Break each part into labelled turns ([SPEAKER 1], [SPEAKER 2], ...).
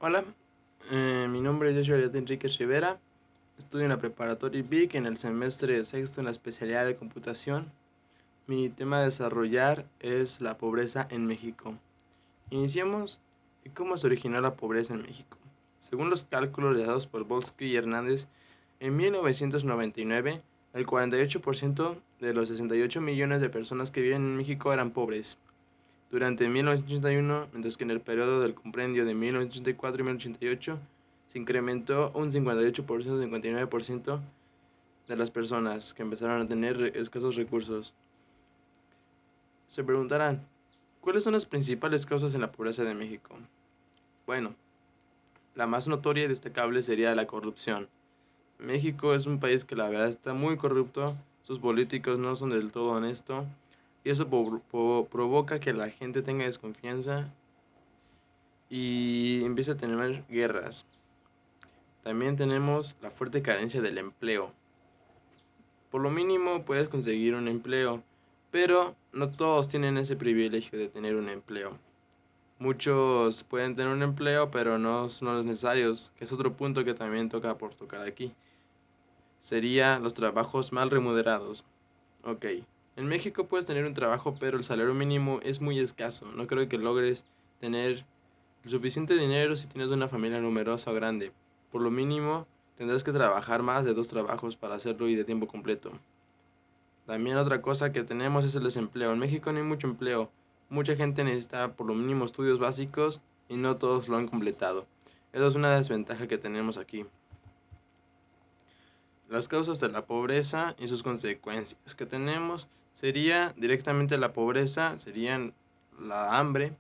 [SPEAKER 1] Hola, mi nombre es Joshua Ariad Enríquez Rivera. Estudio en la preparatoria IBIC en el semestre sexto en la especialidad de computación. Mi tema a desarrollar es la pobreza en México. Iniciemos. ¿Cómo se originó la pobreza en México? Según los cálculos realizados por Volsky y Hernández, en 1999, el 48% de los 68 millones de personas que viven en México eran pobres. Durante 1981, mientras que en el periodo del comprendio de 1984 y 1988 se incrementó un 58%, 59% de las personas que empezaron a tener escasos recursos. Se preguntarán, ¿cuáles son las principales causas en la pobreza de México? Bueno, la más notoria y destacable sería la corrupción. México es un país que la verdad está muy corrupto, sus políticos no son del todo honestos y eso provoca que la gente tenga desconfianza y empieza a tener guerras. También tenemos la fuerte carencia del empleo. Por lo mínimo puedes conseguir un empleo, pero no todos tienen ese privilegio de tener un empleo. Muchos pueden tener un empleo, pero no son los necesarios, que es otro punto que también toca por tocar aquí. Sería los trabajos mal remunerados. Ok, en México puedes tener un trabajo, pero el salario mínimo es muy escaso. No creo que logres tener el suficiente dinero si tienes una familia numerosa o grande. Por lo mínimo, tendrás que trabajar más de 2 trabajos para hacerlo y de tiempo completo. También otra cosa que tenemos es el desempleo. En México no hay mucho empleo. Mucha gente necesita por lo mínimo estudios básicos y no todos lo han completado. Eso es una desventaja que tenemos aquí. Las causas de la pobreza y sus consecuencias que tenemos sería directamente la pobreza, serían la hambre.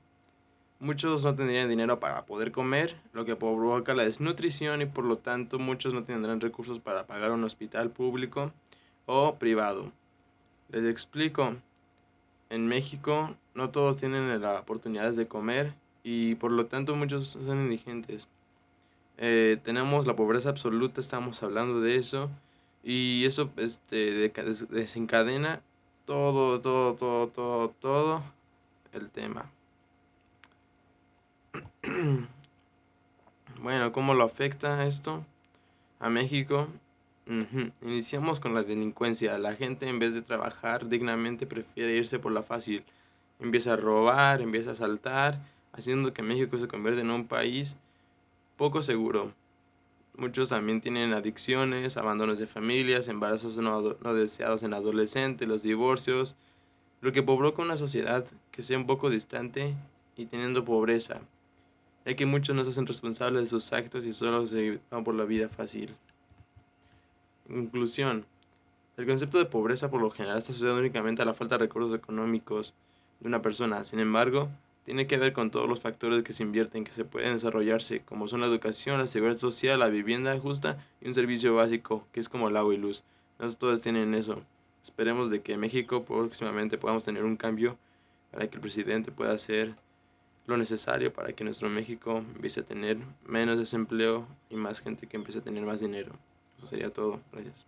[SPEAKER 1] Muchos no tendrían dinero para poder comer, lo que provoca la desnutrición y por lo tanto muchos no tendrán recursos para pagar un hospital público o privado. Les explico, en México no todos tienen las oportunidades de comer y por lo tanto muchos son indigentes. Tenemos la pobreza absoluta, estamos hablando de eso y eso desencadena todo el tema. Bueno, ¿cómo lo afecta esto a México? Iniciamos con la delincuencia. La gente en vez de trabajar dignamente prefiere irse por la fácil. Empieza a robar, empieza a asaltar, haciendo que México se convierta en un país poco seguro. Muchos también tienen adicciones, abandonos de familias, embarazos no deseados en adolescentes, los divorcios, lo que provoca una sociedad que sea un poco distante y teniendo pobreza, ya que muchos no se hacen responsables de sus actos y solo se van por la vida fácil. Inclusión. El concepto de pobreza por lo general está asociado únicamente a la falta de recursos económicos de una persona. Sin embargo, tiene que ver con todos los factores que se invierten que se pueden desarrollarse, como son la educación, la seguridad social, la vivienda justa y un servicio básico, que es como el agua y luz. No todos tienen eso. Esperemos de que en México próximamente podamos tener un cambio para que el presidente pueda hacer lo necesario para que nuestro México empiece a tener menos desempleo y más gente que empiece a tener más dinero. Eso sería todo. Gracias.